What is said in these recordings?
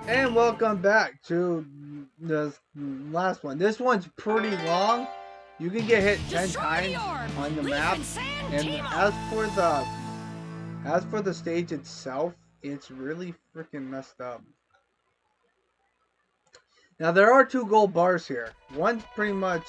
And welcome back to the last one. This one's pretty long. You can get hit 10 times on the map. And as for the stage itself, it's really freaking messed up. Now there are two gold bars here. One's pretty much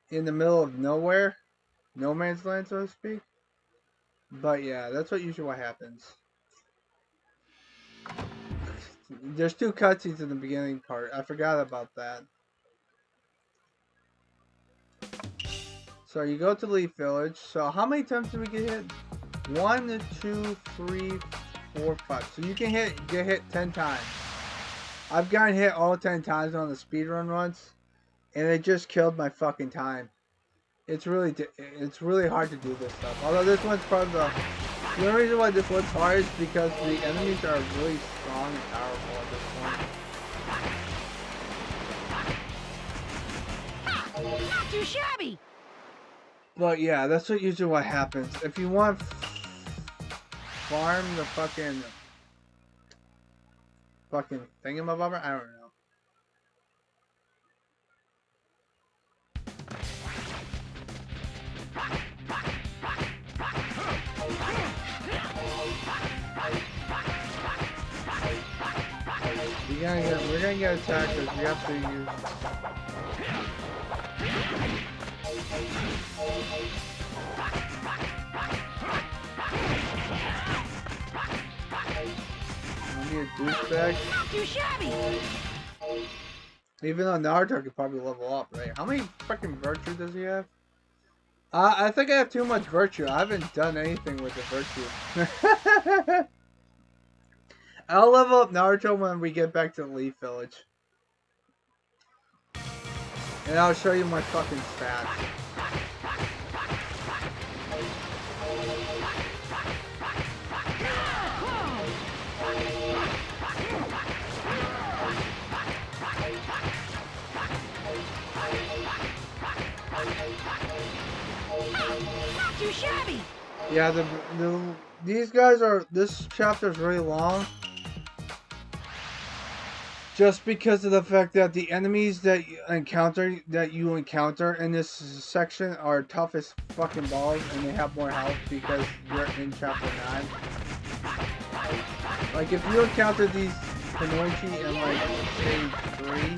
in the middle of nowhere, no man's land, so to speak. But yeah, that's usually what happens. There's two cutscenes in the beginning part. I forgot about that. So you go to Leaf Village. So how many times do we get hit? 1, 2, 3, 4, 5. So you can get hit 10 times. I've gotten hit all 10 times on the speedrun once, and it just killed my fucking time. It's really hard to do this stuff. Although this one's probably the only reason why this one's hard is because the enemies are really strong and powerful at this point. Not too shabby. But yeah, that's usually what happens. If you want farm the fucking thingamabobber, I don't know. We're gonna get attacked because we have to use. I need a douchebag. Not too shabby. Even though Naruto could probably level up, right? How many fucking virtue does he have? I think I have too much virtue. I haven't done anything with the virtue. I'll level up Naruto when we get back to the Leaf Village. And I'll show you my fucking stats. Not too shabby. Yeah, these guys are. This chapter is really long. Just because of the fact that the enemies that you encounter in this section are tough as fucking balls, and they have more health because you're in chapter 9. Like if you encounter these Kanoichi in like stage 3,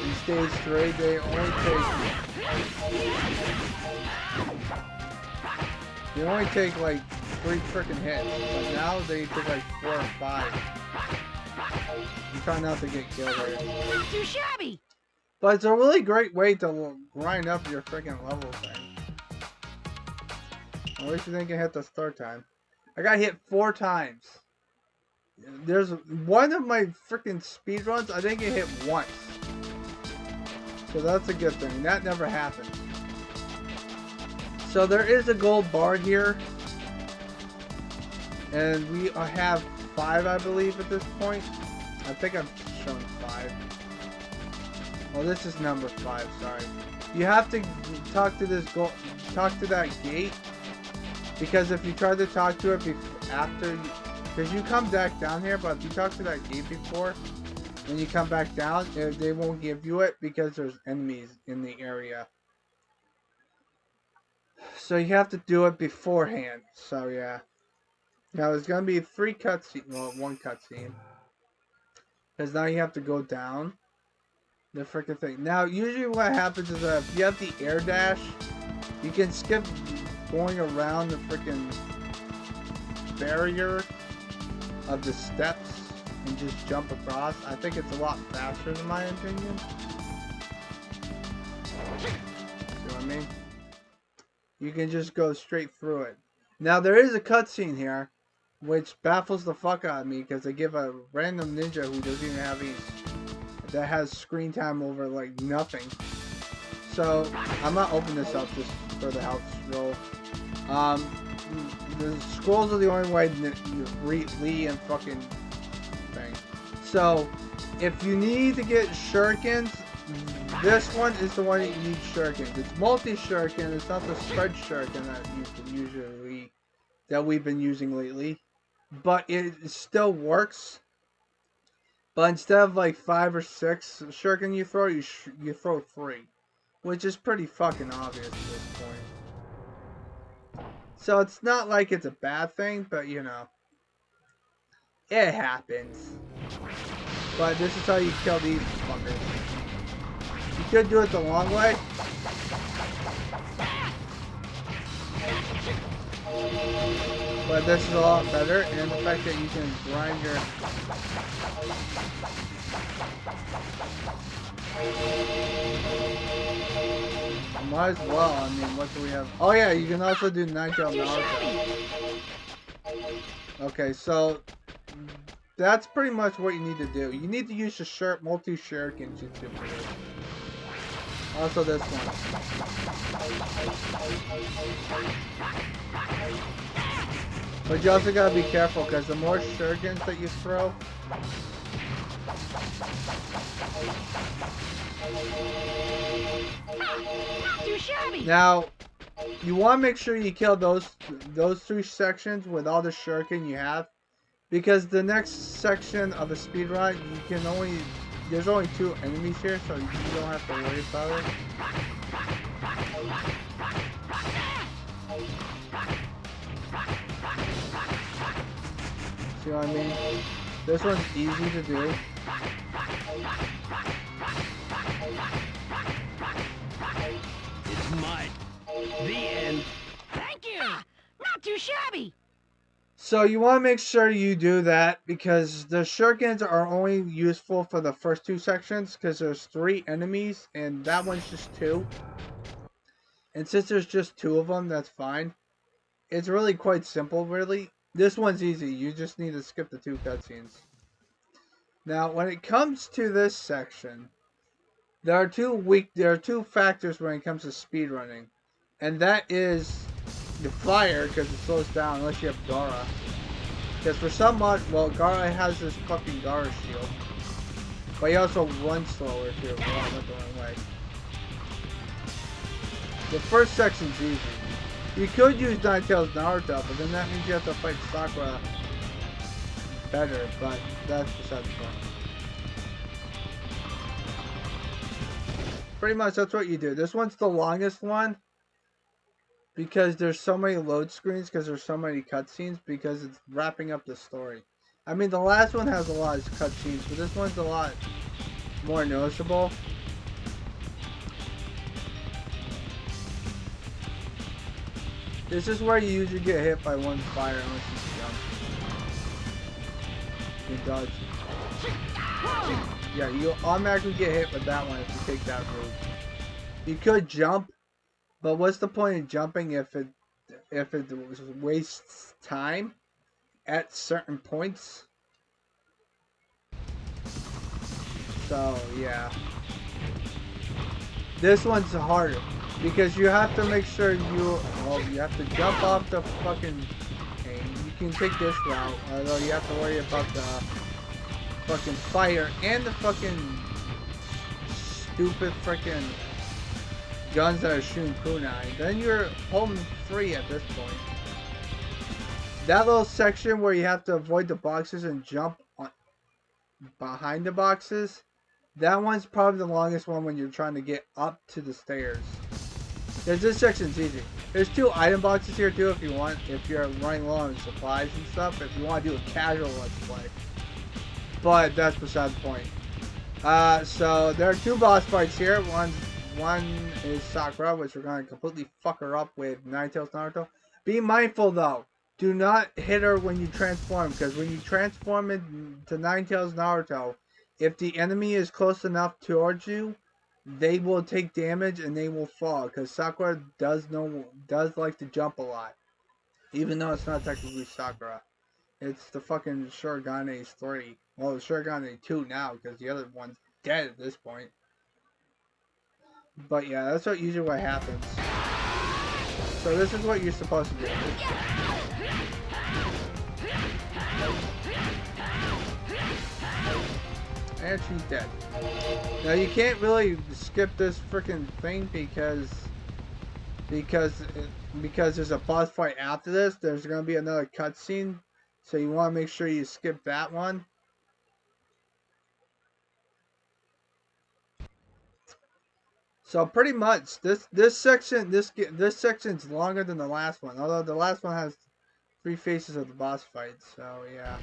in stage 3, they only take like 3 freaking hits, but now they take like 4 or 5. I'm trying not to get killed here. Not too shabby. But it's a really great way to grind up your freaking level thing. At least you didn't get hit this third time. I got hit 4 times. There's one of my freaking speedruns, I didn't get hit once. So that's a good thing. That never happened. So there is a gold bar here. And we have 5, I believe, at this point. I think I've shown 5. Well, this is number 5. Sorry. You have to talk to that gate, because if you try to talk to it because you come back down here, but if you talk to that gate before, when you come back down, they won't give you it because there's enemies in the area. So you have to do it beforehand. So yeah. Now there's gonna be 3 cutscenes, well, 1 cutscene, because now you have to go down the freaking thing. Now usually what happens is that if you have the air dash, you can skip going around the freaking barrier of the steps and just jump across. I think it's a lot faster in my opinion. See what I mean? You can just go straight through it. Now there is a cutscene here, which baffles the fuck out of me because they give a random ninja who doesn't even have any, that has screen time over like nothing. So I'm not opening this up just for the health scroll. The scrolls are the only way to read Lee and fucking thing. So if you need to get shurikens, this one is the one that you need shurikens. It's multi-shuriken. It's not the spread shuriken that you can usually, that we've been using lately. but it still works. But instead of like 5 or 6 shuriken you throw, you throw 3, which is pretty fucking obvious at this point. So it's not like it's a bad thing, but you know, it happens. But this is how you kill these fuckers. You could do it the long way. But this is a lot better, and the fact that you can grind your... Might as well, I mean, what do we have? Oh yeah, you can also do Nightgale Naruto. Okay, so that's pretty much what you need to do. You need to use the multi-shuriken jutsu for this. Also this one. But you also gotta be careful, because the more shurikens that you throw... Not too shabby. Now, you want to make sure you kill those 3 sections with all the shuriken you have, because the next section of the speedrun, you can only... There's only 2 enemies here, so you don't have to worry about it. See what I mean? This one's easy to do. It's mine. The end. Thank you. Not too shabby. So you want to make sure you do that, because the shurikens are only useful for the first 2 sections, because there's 3 enemies and that one's just 2. And since there's just 2 of them, that's fine. It's really quite simple, really. This one's easy. You just need to skip the 2 cutscenes. Now, when it comes to this section, there are 2 factors when it comes to speedrunning. And that is the fire, because it slows down unless you have Gaara. Because for some mod, well, Gaara has this fucking Gaara shield. But he also runs slower too. Well, I went the wrong way. The first section's easy. You could use Ninetales Naruto, but then that means you have to fight Sakura better, but that's besides the point. Pretty much that's what you do. This one's the longest one, because there's so many load screens, because there's so many cutscenes, because it's wrapping up the story. I mean, the last one has a lot of cutscenes, but this one's a lot more noticeable. This is where you usually get hit by one fire unless you jump. You dodge. Yeah, you automatically get hit with that one if you take that route. You could jump, but what's the point of jumping if it wastes time at certain points? So yeah, this one's harder because you have to make sure you have to jump off the fucking thing. You can take this route, although you have to worry about the fucking fire and the fucking stupid freaking guns that are shooting kunai. Then you're home free at this point. That little section where you have to avoid the boxes and jump on behind the boxes, that one's probably the longest one when you're trying to get up to the stairs. Because this section's easy. There's 2 item boxes here too if you want, if you're running low on supplies and stuff, if you want to do a casual let's play. But that's beside the point. So there are 2 boss fights here. One is Sakura, which we're going to completely fuck her up with Ninetales Naruto. Be mindful though. Do not hit her when you transform, because when you transform into Ninetales Naruto, if the enemy is close enough towards you, they will take damage and they will fall, because Sakura does like to jump a lot. Even though it's not technically Sakura. It's the fucking Shurigane 3. Well, it's Shurigane 2 now, because the other one's dead at this point. But yeah, that's usually what happens. So this is what you're supposed to do. And she's dead. Now you can't really skip this freaking thing because there's a boss fight after this. There's gonna be another cutscene So you want to make sure you skip that one. So pretty much this section's longer than the last one. Although the last one has 3 phases of the boss fight. So yeah.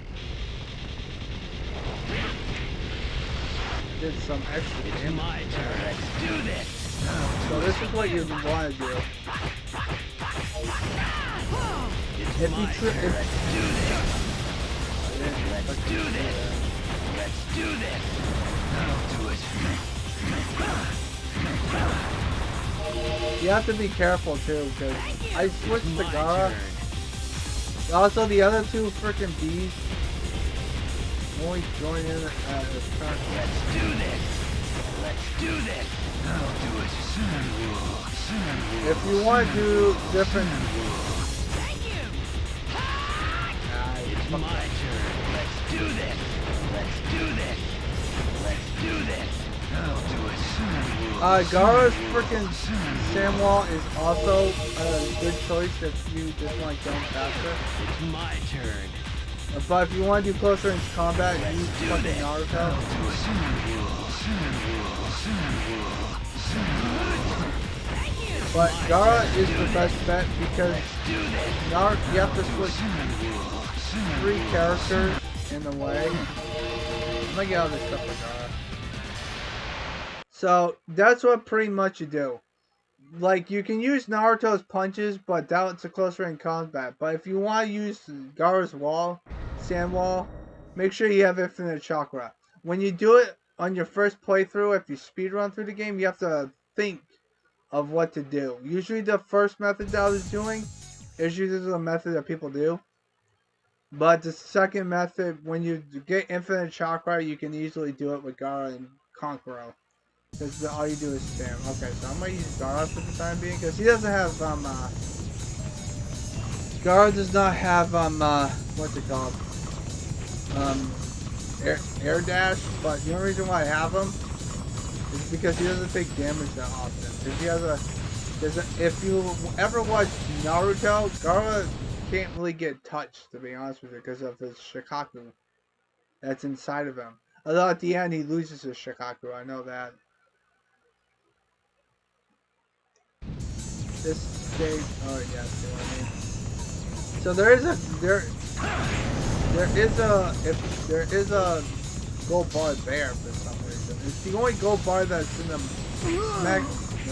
Did some extra It's damage. my turn. Let's do this. So this is what you want to do. It's If my you turn. if, Let's do this. Let's do this. Let's do this. I'll do it. you have to be careful too, because I switched to My Gaara. turn. Also, the other 2 freaking bees only join in at the start. Let's do this. Let's do this. I'll do it. If you want to do different. Thank you. It's my turn. Let's do this. Let's do this. Let's do this. I'll do it. Gaara's freaking Sandwall is also a good choice if you just want to jump faster. It's my turn. But if you want to do closer range combat, use fucking Naruto. But Gaara is the best bet because Naruto, you have to switch 3 characters in the way. I'm gonna get all this stuff for Gaara. So that's what pretty much you do. Like, you can use Naruto's punches, but that's a close range combat. But if you want to use Gaara's wall, sand wall, make sure you have infinite chakra. When you do it on your first playthrough, if you speedrun through the game, you have to think of what to do. Usually the first method that I was doing is usually the method that people do. But the second method, when you get infinite chakra, you can easily do it with Gaara and Kankuro. Because all you do is spam. Okay, so I'm gonna use Gaara for the time being, because he doesn't have, Gaara does not have, what's it called? Air dash, but the only reason why I have him is because he doesn't take damage that often. If he has if you ever watch Naruto, Gaara can't really get touched, to be honest with you, because of his Shikaku that's inside of him. Although at the end he loses his Shikaku, I know that. This stage, oh yeah, see what I mean. So there is a gold bar there for some reason. It's the only gold bar that's in the smack. No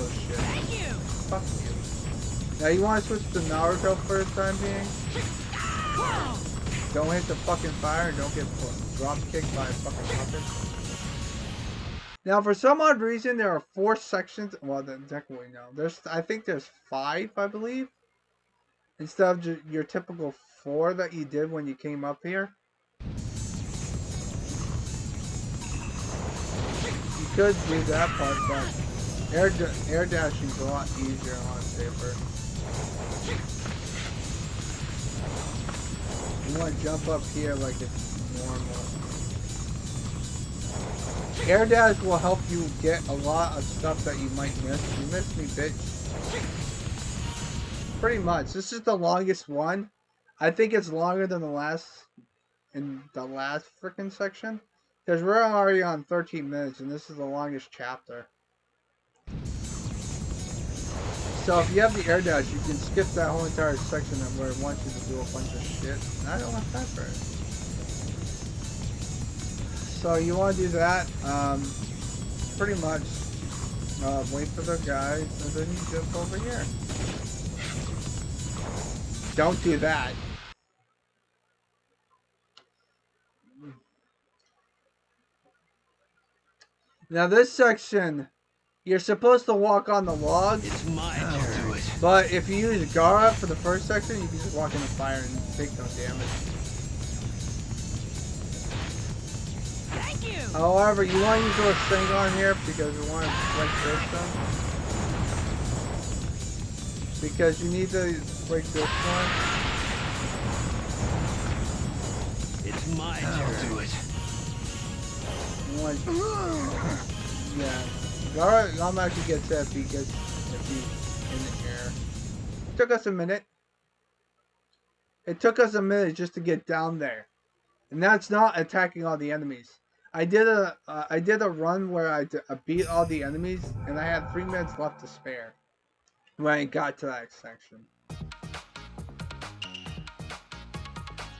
shit. Thank you. Fuck you. Now you want to switch to Naruto for the time being? Don't hit the fucking fire and don't get drop kicked by a fucking puppet. Now, for some odd reason, there are 4 sections. Well, then technically no. I think there's 5, I believe, instead of your typical 4 that you did when you came up here. You could do that part, but air dashing is a lot easier and a lot safer. You want to jump up here like it's normal. Air dash will help you get a lot of stuff that you might miss. You missed me, bitch. Pretty much. This is the longest one. I think it's longer than the last freaking section. Because we're already on 13 minutes and this is the longest chapter. So if you have the air dash, you can skip that whole entire section where it wants you to do a bunch of shit. And I don't have time for it. So you want to do that, pretty much, wait for the guys, and then you jump over here. Don't do that. Now this section, you're supposed to walk on the log. It's my turn. But if you use Gaara for the first section, you can just walk in the fire and take no damage. Thank you. However, you want to use a thing on here because you want to break this one. Because you need to break this one. It's my turn. Do it. You want, yeah. Gaara automatically gets that because if he's in the air. Took us a minute. It took us a minute just to get down there, and that's not attacking all the enemies. I did a run where I beat all the enemies, and I had 3 minutes left to spare when I got to that section.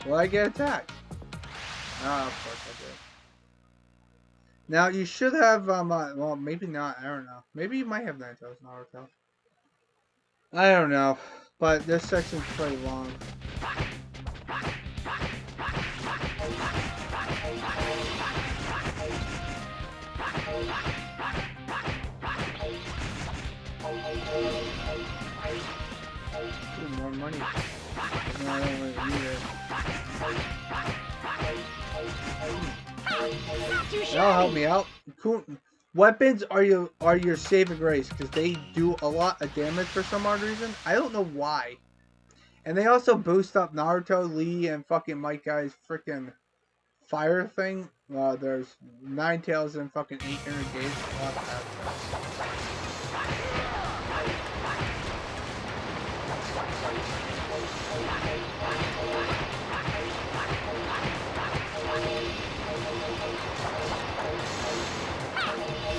Will I get attacked? Ah, of course I did. Now you should have well, maybe not. I don't know. Maybe you might have Naruto Naruto. I don't know, but this section's pretty long. Ooh, more money. No, I don't really need it. Not too That'll help shabby. me out. Cool. Weapons are your saving grace because they do a lot of damage for some odd reason. I don't know why. And they also boost up Naruto, Lee, and fucking Mike Guy's freaking fire thing. There's 9 tails and fucking 800 gauge. A lot of that.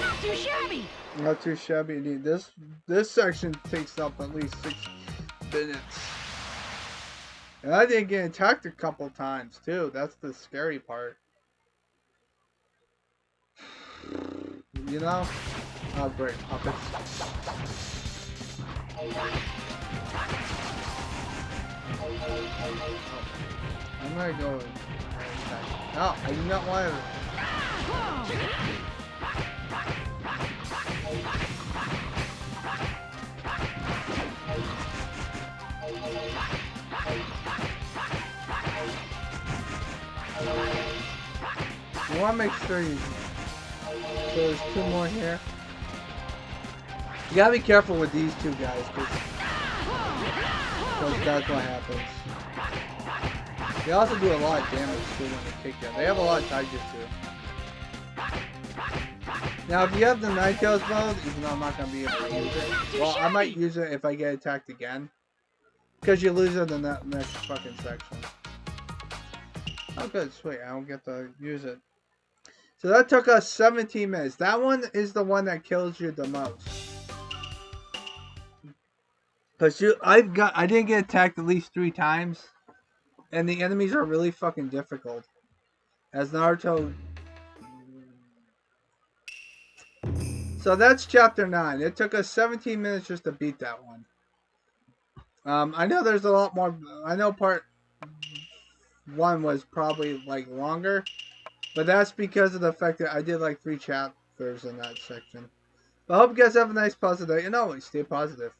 Not too shabby. Not too shabby indeed. This section takes up at least 6 minutes. And I did get attacked a couple times too. That's the scary part. You know? Oh great, puppets. I'm gonna go with no, I do not want to. You want to make sure you. So there's 2 more here. You gotta be careful with these 2 guys, because that's what happens. They also do a lot of damage too when they kick them. They have a lot of taijutsu. Now, if you have the Nine Tails mode, even though I'm not gonna be able to use it, well, I might use it if I get attacked again, because you lose it in the next fucking section. Oh, good, sweet. I don't get to use it. So that took us 17 minutes. That one is the one that kills you the most. Cause I didn't get attacked at least 3 times, and the enemies are really fucking difficult. As Naruto. So that's chapter 9. It took us 17 minutes just to beat that one. I know there's a lot more. I know part 1 was probably like longer, but that's because of the fact that I did like 3 chapters in that section. But I hope you guys have a nice positive day, and always stay positive.